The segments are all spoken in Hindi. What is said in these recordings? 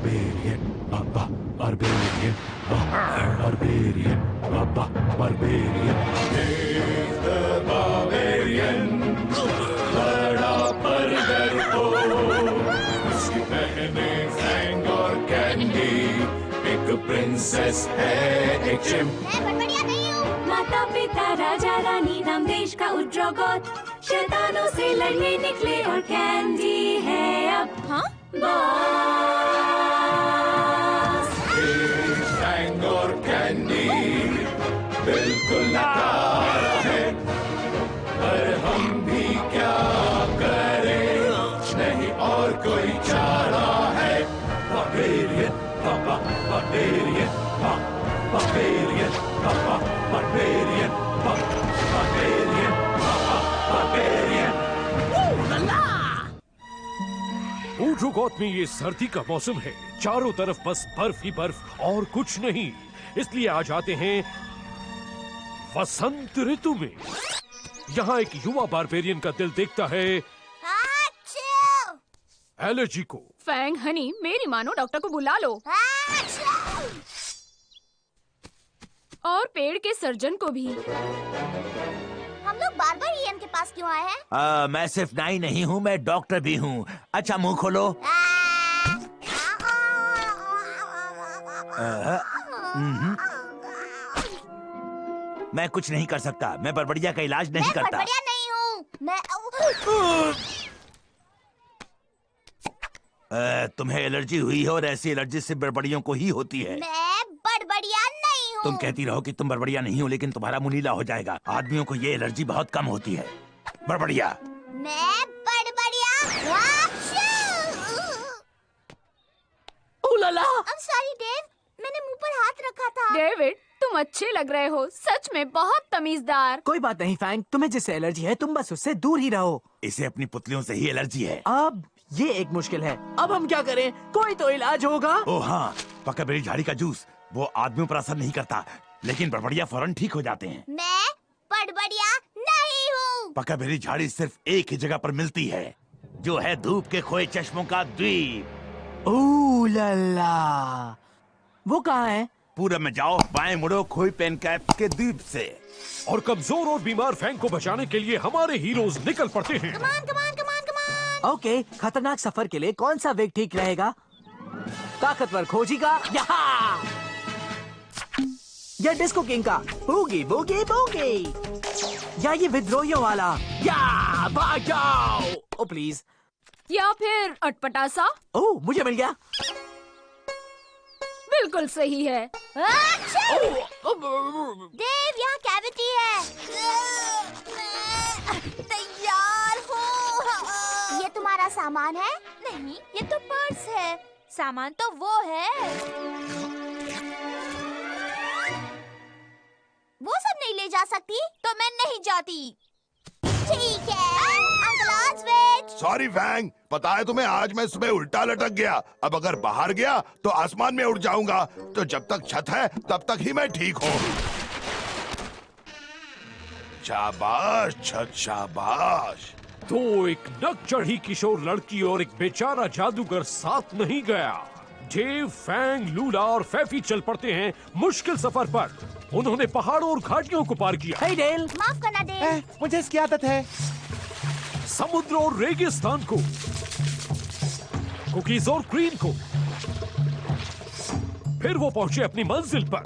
barbarian, barbarian, barbarian, barbarian. Dave the barbarian, बड़ा पर डरपोक, उसकी बहनें फैंग और कैंडी, एक प्रिंसेस है एक चिंप। मैं बढ़िया नहीं हूँ। माता पिता राजा रानी नाम देश का उद्रोगोट, शैतानों से लड़ने निकले और कैंडी है अब हाँ? बॉस। फैंग और कैंडी बिल्कुल नकारा है, पर हम भी क्या करें, नहीं और कोई चारा है। Barbarian, barbarian, barbarian, barbarian, barbarian, barbarian. उड्रोगोथ में ये सर्दी का मौसम है, चारों तरफ बस बर्फ ही बर्फ और कुछ नहीं। इसलिए आ जाते हैं वसंत ऋतु में। यहाँ एक युवा बारबेरियन का दिल देखता है एलर्जी को। फैंग हनी, मेरी मानो, डॉक्टर को बुला लो। और पेड़ के सर्जन को भी। हम लोग बारबेरियन के पास क्यों आए हैं? मैं सिर्फ नाई नहीं हूँ, मैं डॉक्टर भी हूँ। अच्छा मुंह खोलो। मैं कुछ नहीं कर सकता, मैं बड़बड़िया का इलाज नहीं करता। मैं बड़बड़िया नहीं हूँ, मैं तुम्हें एलर्जी हुई है और ऐसी एलर्जी सिर्फ बड़बड़ियों को ही होती है। मैं बड़बड़िया नहीं हूँ। तुम कहती रहो कि तुम बड़बड़िया नहीं हो, लेकिन तुम्हारा मुंह नीला हो जाएगा। आदमियों को ये एलर्जी बहुत कम होती है। बड़बड़िया। मैं बड़बड़िया। उलाला। I'm sorry, Dave, मैंने मुंह पर हाथ रखा था। डेविड, तुम अच्छे लग रहे हो, सच में बहुत तमीजदार। कोई बात नहीं फैंग, तुम्हें जिससे एलर्जी है तुम बस उससे दूर ही रहो। इसे अपनी पुतलियों से ही एलर्जी है। अब ये एक मुश्किल है, अब हम क्या करें? कोई तो इलाज होगा। ओह हाँ, पकाबेरी झाड़ी का जूस, वो आदमियों पर असर नहीं करता, लेकिन बड़बड़िया फौरन ठीक हो जाते हैं। मैं बड़बड़िया नहीं हूँ। पकाबेरी झाड़ी सिर्फ एक ही जगह पर मिलती है, जो है धूप के खोए चश्मों का द्वीप। ओह लल्ला, वो कहाँ है? पूरब में जाओ, बाएं मुड़ो, खोई पेनकैप के द्वीप से। और कमजोर और बीमार फैंग को बचाने के लिए हमारे हीरोज निकल पड़ते हैं। Come on, come on, come on, come on. Okay, खतरनाक सफर के लिए कौन सा वेग ठीक रहेगा? ताकतवर खोजी का या डिस्को किंग का बूगी बूगी बूगी, या ये विद्रोहियों वाला या भाग जाओ ओ प्लीज, या फिर अटपटासा। ओह मुझे मिल गया। बिल्कुल सही है। देव, यहाँ कैविटी है। तैयार हो। ये तुम्हारा सामान है? नहीं, ये तो पर्स है। सामान तो वो है। वो सब नहीं ले जा सकती, तो मैं नहीं जाती। ठीक है, अंकल ऑस्वेट। सॉरी फैंग, पता है तुम्हें, आज मैं सुबह उल्टा लटक गया। अब अगर बाहर गया तो आसमान में उड़ जाऊंगा, तो जब तक छत है तब तक ही मैं ठीक हूँ। शाबाश छत, शाबाश। तो एक नक चढ़ी किशोर लड़की और एक बेचारा जादूगर साथ नहीं गया। डेव, फैंग, लूला और फैफी चल पड़ते हैं मुश्किल सफर पर। उन्होंने पहाड़ों और घाटियों को पार किया। हे डेल, माफ करना देव। मुझे इसकी आदत है। समुद्र और रेगिस्तान को, कुकीज और क्रीम को। फिर वो पहुंचे अपनी मंजिल पर,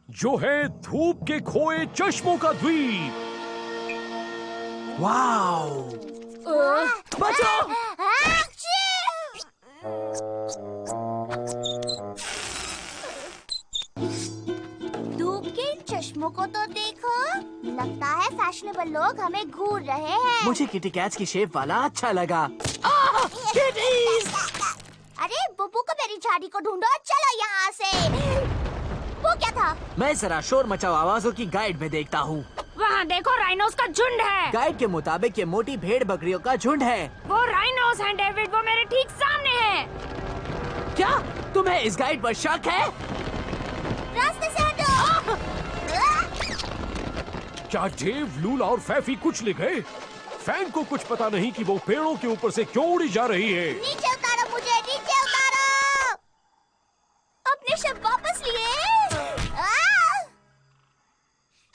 जो है धूप के खोए चश्मों का द्वीप। वाओ, बचो। धूप के चश्मों को तो देखो, लगता है फैशनेबल लोग हमें घूर रहे हैं। मुझे किटी कैट्स की शेप वाला अच्छा लगा। किटीज! अरे बुब्बू को मेरी झाड़ी को ढूंढो, चलो यहाँ से। वो क्या था? मैं जरा शोर मचाओ आवाजों की गाइड में देखता हूँ। वहाँ देखो, राइनोस का झुंड है। गाइड के मुताबिक ये मोटी भेड़ बकरियों का झुंड है। वो राइनोस हैं डेविड, वो मेरे ठीक सामने है। क्या तुम्हें इस गाइड पर शक है? रास्ते से हटो। क्या डेव, लूला और फैफी कुछ ले गए? फैंग को कुछ पता नहीं कि वो पेड़ों के ऊपर से क्यों उड़ी जा रही है। नीचे उतारो मुझे, नीचे उतारो। शब्द वापस लिए।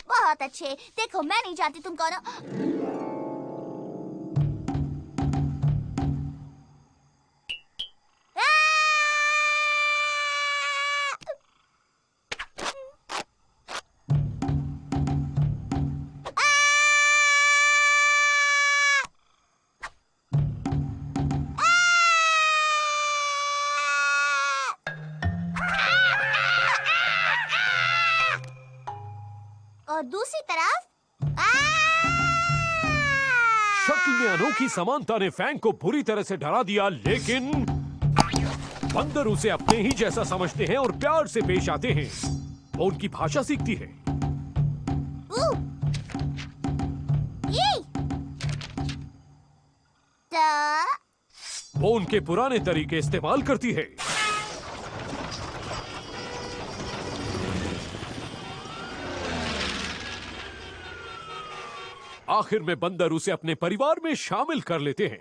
बहुत अच्छे। देखो मैं नहीं चाहती तुम कौन और दूसरी तरफ शक्ल में अनोखी समानता ने फैंग को बुरी तरह से डरा दिया, लेकिन बंदर उसे अपने ही जैसा समझते हैं और प्यार से पेश आते हैं। वो उनकी भाषा सीखती है। वो उनके पुराने तरीके इस्तेमाल करती है। आखिर में बंदर उसे अपने परिवार में शामिल कर लेते हैं।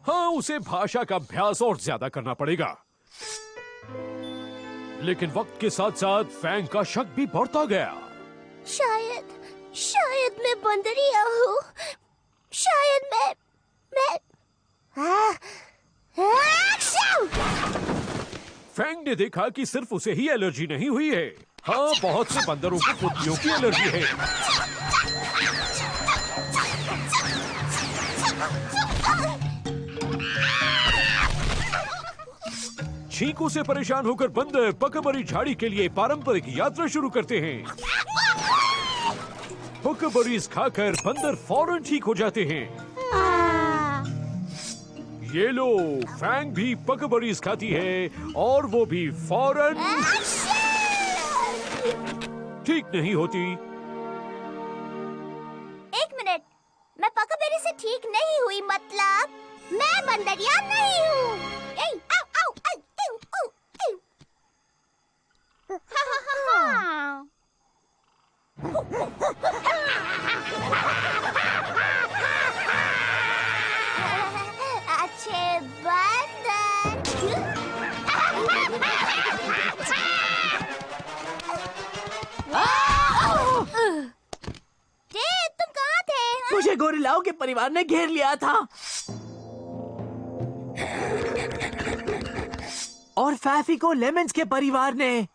हाँ, उसे भाषा का अभ्यास और ज्यादा करना पड़ेगा। लेकिन वक्त के साथ साथ फैंग का शक भी बढ़ता गया। शायद मैं बंदरिया हूँ। शायद मैं फैंग ने देखा कि सिर्फ उसे ही एलर्जी नहीं हुई है। हाँ, बहुत से बंदरों को पुतलियों की एलर्जी है। छींकों से परेशान होकर बंदर पकबरी झाड़ी के लिए पारंपरिक यात्रा शुरू करते हैं। पकबरीज खाकर बंदर फौरन ठीक हो जाते हैं। ये लो, फैंग भी पकबरीज खाती है और वो भी फौरन ठीक नहीं होती। एक मिनट, मैं पकबेरी से ठीक नहीं हुई, मतलब मैं बंदरिया नहीं हूँ। अच्छे बंदर। तुम कहाँ थे? मुझे गोरिल्लाओं के परिवार ने घेर लिया था और फैफी को लेमन्स के परिवार ने,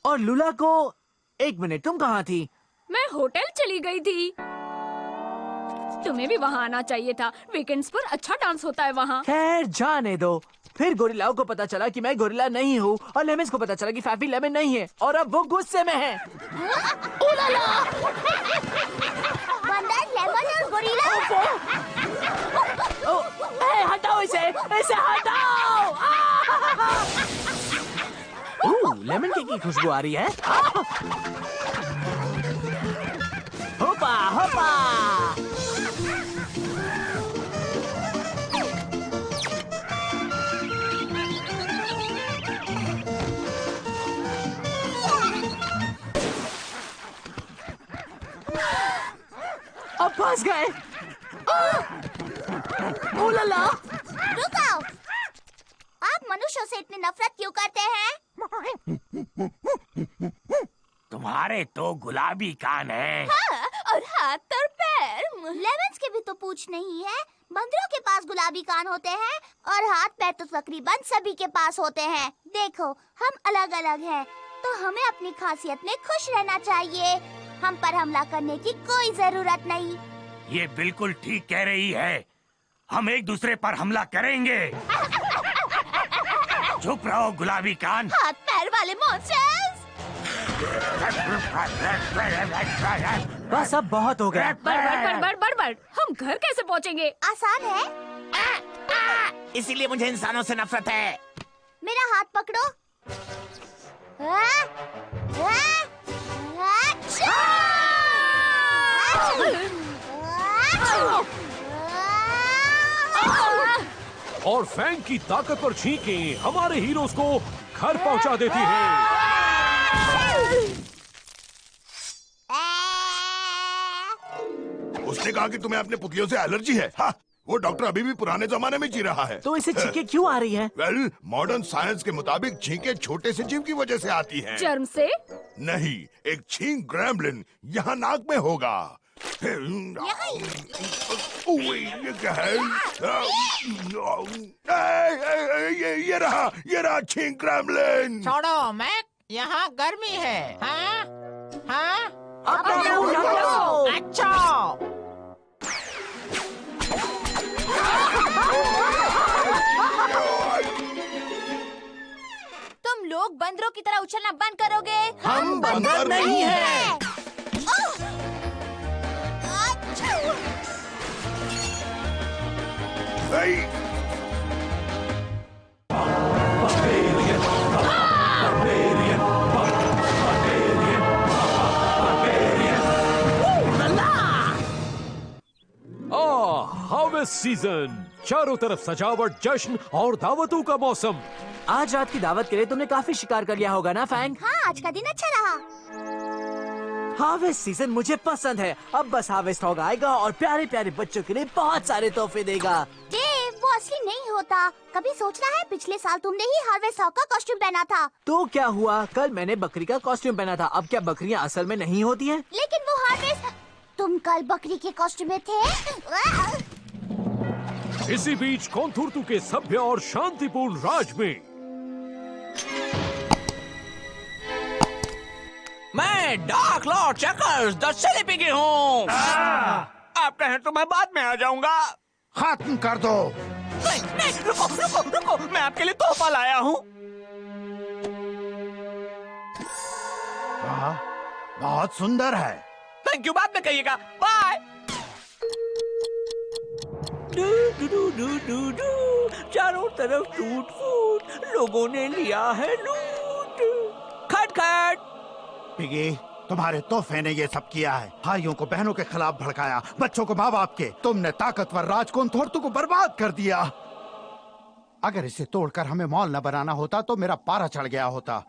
और लूला को। एक मिनट, तुम कहाँ थी? मैं होटल चली गई थी। तुम्हें भी वहाँ आना चाहिए था। वीकेंड्स पर अच्छा डांस होता है वहाँ। खैर, जाने दो। फिर गोरिल्लाओं को पता चला कि मैं गोरिल्ला नहीं हूँ और लेमन्स को पता चला कि फैफी लेमन नहीं है, और अब वो गुस्से में है। बंदर, लेमन और गोरिल्ला। हटाओ इसे हटाओ। लेमन केक की खुशबू आ रही है। होपा होपा। अब फंस गए। ओ लला। रुको, आप मनुष्यों से इतनी नफरत क्यों करते हैं? तुम्हारे तो गुलाबी कान हैं। हाँ, और हाथ और पैर। लेमन्स के भी तो पूंछ नहीं है। बंदरों के पास गुलाबी कान होते हैं और हाथ पैर तो तकरीबन सभी के पास होते हैं। देखो, हम अलग अलग हैं, तो हमें अपनी खासियत में खुश रहना चाहिए। हम पर हमला करने की कोई जरूरत नहीं। ये बिल्कुल ठीक कह रही है। हम एक दूसरे पर हमला करेंगे। चुप रहो गुलाबी कान। हाथ पैर वाले मॉन्स्टर्स। बस अब बहुत हो गया। बड़ हम घर कैसे पहुँचेंगे? आसान है। इसीलिए मुझे इंसानों से नफरत है। मेरा हाथ पकड़ो। और फैंग की ताकत पर छींकें हमारे हीरोज को घर पहुंचा देती हैं। मैंने कहा कि तुम्हें अपने पुतलियों से एलर्जी है। हाँ, वो डॉक्टर अभी भी पुराने जमाने में जी रहा है। तो इसे छींकें क्यों आ रही है? वेल, मॉडर्न साइंस के मुताबिक छींके छोटे से जीव की वजह से आती हैं। जर्म से? नहीं, एक छींक ग्रैम्बलिन यहाँ नाक में होगा। ओए, ये क्या है? ये रहा छींक ग्रैम्बलिन। छोड़ो मैक, यहाँ गर्मी है। हाँ? हाँ? अच्छा। तुम लोग बंदरों की तरह उछलना बंद करोगे? हम बंदर नहीं हैं। हार्वेस्ट सीजन, चारों तरफ सजावट, जश्न और दावतों का मौसम। आज रात की दावत के लिए तुमने काफी शिकार कर लिया होगा ना फैंग? हाँ, आज का दिन अच्छा रहा। हार्वेस्ट सीजन मुझे पसंद है। अब बस हार्वेस्ट होगा आएगा और प्यारे प्यारे बच्चों के लिए बहुत सारे तोहफे देगा। डेव, वो असली नहीं होता। कभी सोचना है, पिछले साल तुमने ही हार्वेस्ट हॉग का कॉस्ट्यूम पहना था। तो क्या हुआ? कल मैंने बकरी का कॉस्ट्यूम पहना था। अब क्या बकरियां असल में नहीं होती हैं? लेकिन वो हार्वेस्ट, तुम कल बकरी के कॉस्ट्यूम में थे। इसी बीच कॉन्थुर्तु के सभ्य और शांतिपूर्ण राज में मैं dark Lord checkers the silly piggy हूँ। आप कहें तो मैं बाद में आ जाऊंगा। खत्म कर दो। नहीं, रुको रुको रुको, मैं आपके लिए तोहफा लाया हूँ। बहुत सुंदर है। थैंक यू, बाद में कहिएगा। बाय। चारों तरफ टूट फूट, लोगों ने लिया है लूट। खट खट। पिगी, तुम्हारे तोहफे ने ये सब किया है। भाइयों को बहनों के खिलाफ भड़काया, बच्चों को माँ बाप के। तुमने ताकतवर राजकुंथोर्तु को बर्बाद कर दिया। अगर इसे तोड़कर हमें मॉल न बनाना होता तो मेरा पारा चढ़ गया होता।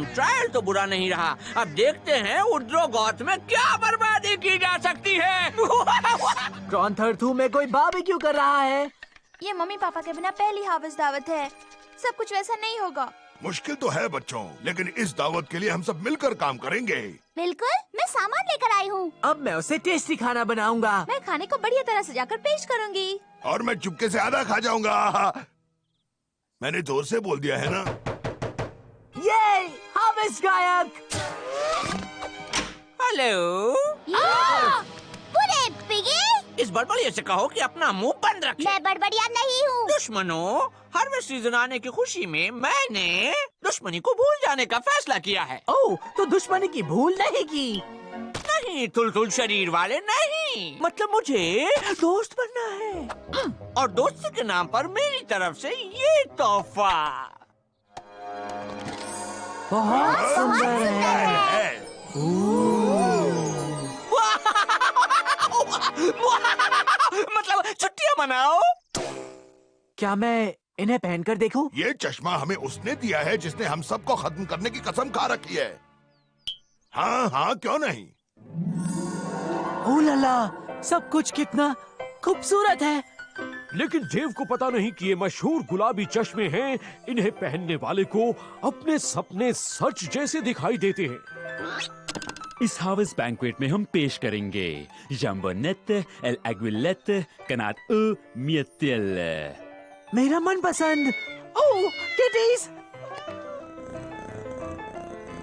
ट्रायल तो बुरा नहीं रहा। अब देखते हैं उड्रोगॉथ में क्या बर्बादी की जा सकती है। कॉन्थुर्तु में कोई बारबेक्यू कर रहा है। ये मम्मी पापा के बिना पहली हार्वेस्ट दावत है। सब कुछ वैसा नहीं होगा। मुश्किल तो है बच्चों, लेकिन इस दावत के लिए हम सब मिलकर काम करेंगे। बिल्कुल, मैं सामान लेकर आई हूँ। अब मैं उसे टेस्टी खाना बनाऊंगा। मैं खाने को बढ़िया तरह सजाकर पेश करूंगी। और मैं चुपके से आधा खा जाऊंगा। मैंने जोर से बोल दिया है ना। ये हार्वेस्ट गायक। हेलो। पूरे पिगी, इस बड़बड़िया से कहो कि अपना मुंह बंद रखे। मैं बड़बड़िया नहीं हूँ। दुश्मनों, हार्वेस्ट सीजन आने की खुशी में मैंने दुश्मनी को भूल जाने का फैसला किया है। ओह, तो दुश्मनी की भूल नहीं की? नहीं, तुलतुल शरीर वाले नहीं। मतलब मुझे दोस्त बनना है। और दोस्ती के नाम पर मेरी तरफ से ये तोहफा। बहुत सुंदर है। मतलब छुट्टियां मनाओ। क्या मैं इन्हें पहनकर देखूं? ये चश्मा हमें उसने दिया है जिसने हम सबको खत्म करने की कसम खा रखी है। हाँ हाँ, क्यों नहीं। ओह लाला, सब कुछ कितना खूबसूरत है। लेकिन डेव को पता नहीं कि ये मशहूर गुलाबी चश्मे हैं। इन्हें पहनने वाले को अपने सपने सच जैसे दिखाई देते हैं। इस हार्वेस्ट बैंक्वेट में हम पेश करेंगे जम्बोनेट, एल एग्विलेट, कनाट मियतेल। मेरा मनपसंद। ओह, किटीज।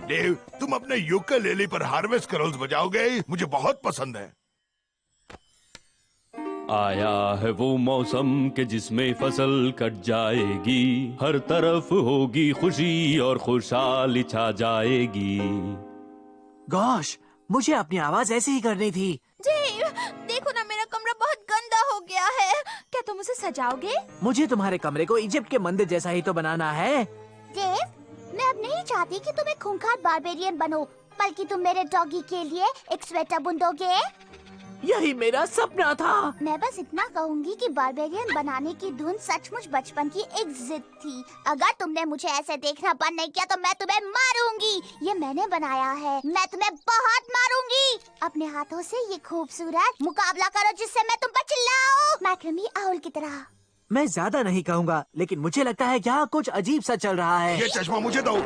डेव, तुम अपने यूकेलेली पर हार्वेस्ट कैरोल्स बजाओगे? मुझे बहुत पसंद है। आया है वो मौसम के जिसमें फसल कट जाएगी, हर तरफ होगी खुशी और खुशहाली छा जाएगी। गॉश, मुझे अपनी आवाज ऐसे ही करनी थी। डेव, देखो ना, मेरा कमरा बहुत गंदा हो गया है। क्या तुम उसे सजाओगे? मुझे तुम्हारे कमरे को इजिप्ट के मंदिर जैसा ही तो बनाना है। डेव, मैं अब नहीं चाहती कि तुम एक खूंखार बारबेरियन बनो, बल्कि तुम मेरे डॉगी के लिए एक स्वेटर बुन दोगे। यही मेरा सपना था। मैं बस इतना कहूंगी कि बारबेरियन बनाने की धुन सचमुच बचपन की एक जिद थी। अगर तुमने मुझे ऐसे देखना बंद नहीं किया तो मैं तुम्हें मारूंगी। ये मैंने बनाया है, मैं तुम्हें बहुत मारूंगी। अपने हाथों से ये खूबसूरत मुकाबला करो जिससे मैं तुम पर चिल्लाऊं, मैक्रमी आउल की तरह। मैं ज्यादा नहीं कहूँगा, लेकिन मुझे लगता है यहाँ कुछ अजीब सा चल रहा है। ये चश्मा मुझे दो।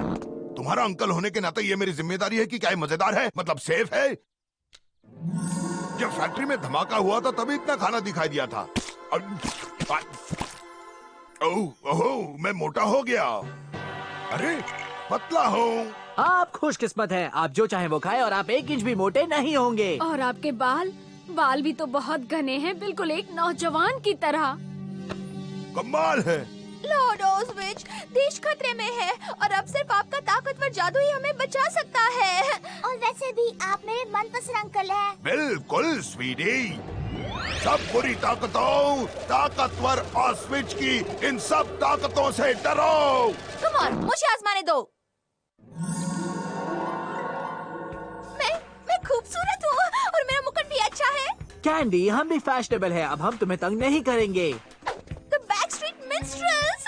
तुम्हारा अंकल होने के नाते ये मेरी जिम्मेदारी है कि क्या ये मजेदार है, मतलब सेफ है। जब फैक्ट्री में धमाका हुआ था तभी इतना खाना दिखाई दिया था। ओह, मैं मोटा हो गया। अरे पतला हूँ। आप खुशकिस्मत हैं, आप जो चाहे वो खाएं और आप 1 इंच भी मोटे नहीं होंगे। और आपके बाल भी तो बहुत घने हैं, बिल्कुल एक नौजवान की तरह। कमाल है। लॉर्ड ऑस्विच, देश खतरे में है और अब सिर्फ आपका ताकतवर जादू ही हमें बचा सकता है। और वैसे भी आप मेरे मनपसंद अंकल हैं। बिल्कुल स्वीटी। सब बुरी ताकतों, ताकतवर ऑस्विच की इन सब ताकतों से डरो। कम ऑन, मुझे आजमाने दो। मैं खूबसूरत हूँ और मेरा मुकुट भी अच्छा है। कैंडी, हम भी फैशनेबल है, अब हम तुम्हें तंग नहीं करेंगे। The Backstreet Minstrels।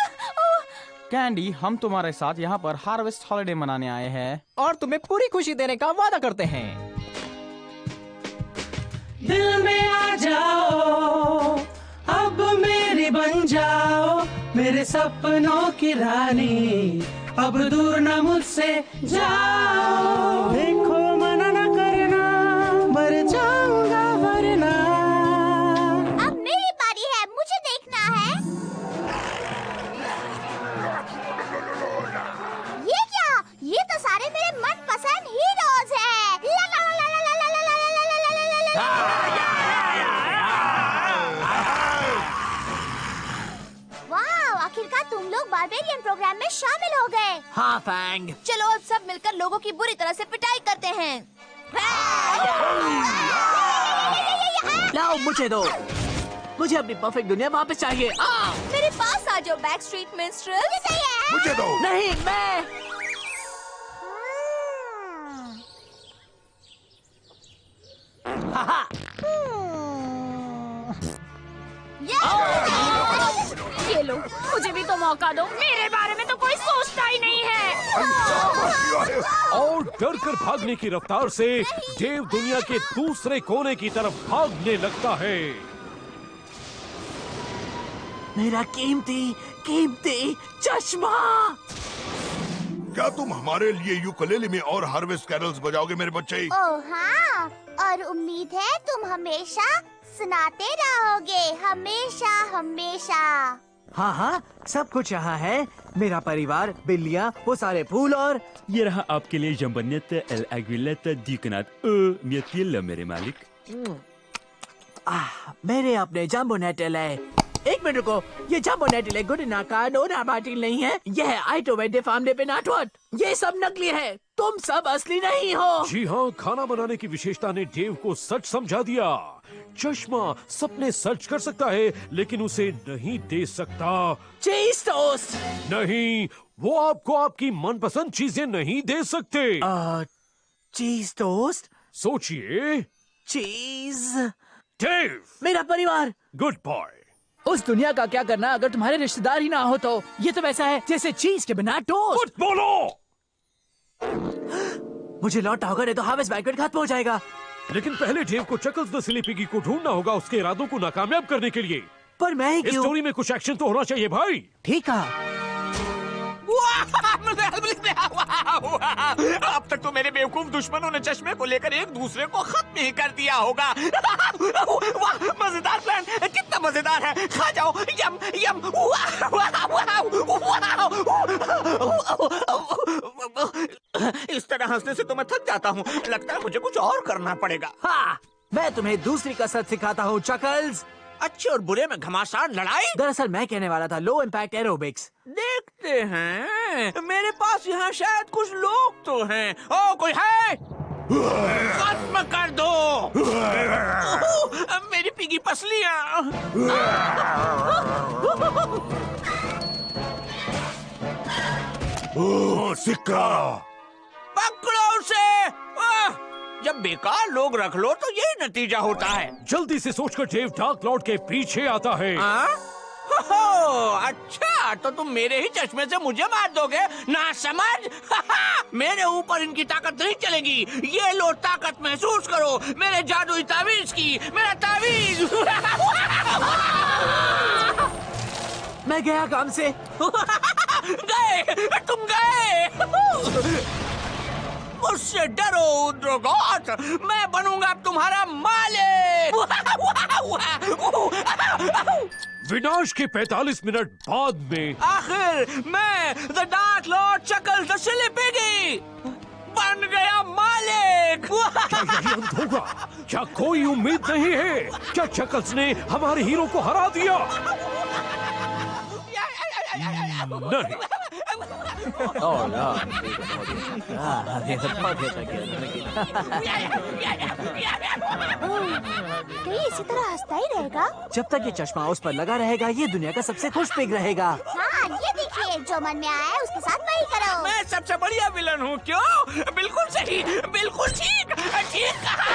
कैंडी, हम तुम्हारे साथ यहाँ पर हार्वेस्ट हॉलिडे मनाने आए हैं और तुम्हें पूरी खुशी देने का वादा करते हैं। दिल में आ जाओ, अब मेरी बन जाओ, मेरे सपनों की रानी, अब दूर न मुझसे जाओ। देखो मना न करना, मर जाऊंगा वरना। अब मेरी बारी है, मुझे देखना है। ये क्या? ये तो सारे मेरे मनपसंद हीरोज हैं। ला ला ला ला ला ला ला ला ला ला ला ला ला ला। वाह, आखिरकार तुम लोग बारबेरियन प्रोग्राम में शामिल हो गए। हाँ फैंग। चलो अब सब मिलकर लोगों की बुरी तरह से पिटाई करते हैं। लाओ मुझे दो, मुझे अपनी परफेक्ट दुनिया वापस चाहिए। मेरे पास आ जाओ बैकस्ट्रीट मिन्स्ट्रेल्स। मुझे दो। नहीं, मैं ये लो, मुझे भी तो मौका दो। मेरे बारे में तो कोई सोचता ही नहीं है। और डर कर भागने की रफ्तार से डेव दुनिया के दूसरे कोने की तरफ भागने लगता है। मेरा कीमती चश्मा। क्या तुम हमारे लिए यूकेलेले में और हार्वेस्ट कैरल्स बजाओगे मेरे बच्चे? ओह हाँ, और उम्मीद है तुम हमेशा सुनाते रहोगे, हमेशा हमेशा। हाँ, सब कुछ यहाँ है। मेरा परिवार, बिल्लियाँ, वो सारे फूल और ये रहा आपके लिए जम्बन्यत एल एग्विलेट दीकनात मियतिल मेरे मालिक। मेरे अपने जम्बो नेटल है। एक मिनट रुको, ये जम्बो नेटल है गुडिना का नोना बाटिल नहीं है। यह है आइटो वेडे फार्मडे पे नाटवट। ये सब नकली है, तुम सब असली नहीं हो। जी हाँ, खाना बनाने की विशेषता ने डेव को सच समझा दिया। चश्मा सपने सच कर सकता है, लेकिन उसे नहीं दे सकता। चीज टोस्ट नहीं, वो आपको आपकी मनपसंद चीजें नहीं दे सकते। चीज टोस्ट? सोचिए। चीज। डेव, मेरा परिवार। Good boy. उस दुनिया का क्या करना अगर तुम्हारे रिश्तेदार ही ना हो तो? ये तो वैसा है जैसे चीज के बिना टोस्ट। कुछ बोलो। मुझे लौटना होगा, नहीं तो हार्वेस्ट बैंक्वेट खत्म हो जाएगा। लेकिन पहले डेव को चकल्स द सिली पिगी को ढूंढना होगा उसके इरादों को नाकामयाब करने के लिए। पर मैं ही इस क्यों? स्टोरी में कुछ एक्शन तो होना चाहिए भाई। ठीक है। अब तक तो मेरे बेवकूफ दुश्मनों ने चश्मे को लेकर एक दूसरे को खत्म ही कर दिया होगा। वाह, मजेदार प्लान, कितना मजेदार है। खा जाओ, यम यम। इस तरह हंसने से तो मैं थक जाता हूँ। लगता है मुझे कुछ और करना पड़ेगा। हाँ, मैं तुम्हें दूसरी कसरत सिखाता हूँ चकल्स। अच्छे और बुरे में घमासान लड़ाई? दरअसल मैं कहने वाला था लो इम्पैक्ट एरोबिक्स। देखते हैं, मेरे पास यहाँ शायद कुछ लोग तो हैं। ओ, कोई है? खत्म कर दो। मेरी पिगी पसलियाँ। सिक्का। पकड़ो उसे। जब बेकार लोग रख लो तो यही नतीजा होता है। जल्दी से सोचकर डेव डार्क लॉर्ड के पीछे आता है। अच्छा, तो तुम मेरे ही चश्मे से मुझे मार दोगे ना समझ। मेरे ऊपर इनकी ताकत नहीं चलेगी। ये लो ताकत महसूस करो मेरे जादुई तावीज की। मेरा तावीज। मैं गया काम से। गए, तुम गए। मुझसे डरो उद्रोगोट, मैं बनूंगा अब तुम्हारा मालिक। विनाश के 45 मिनट बाद में आखिर मैं the dark lord Chuckle the silly piggy बन गया मालिक। क्या यही अंत होगा? क्या कोई उम्मीद नहीं है? क्या चकल्स ने हमारे हीरो को हरा दिया? नहीं। कहीं इसी तरह हंसता ही रहेगा। जब तक ये चश्मा उस पर लगा रहेगा ये दुनिया का सबसे खुश पिग रहेगा। हाँ, ये देखिए, जो मन में आया है उसके साथ वही करो। मैं सबसे बढ़िया विलन हूँ। क्यों? बिल्कुल सही, बिल्कुल ठीक, ठीक कहा।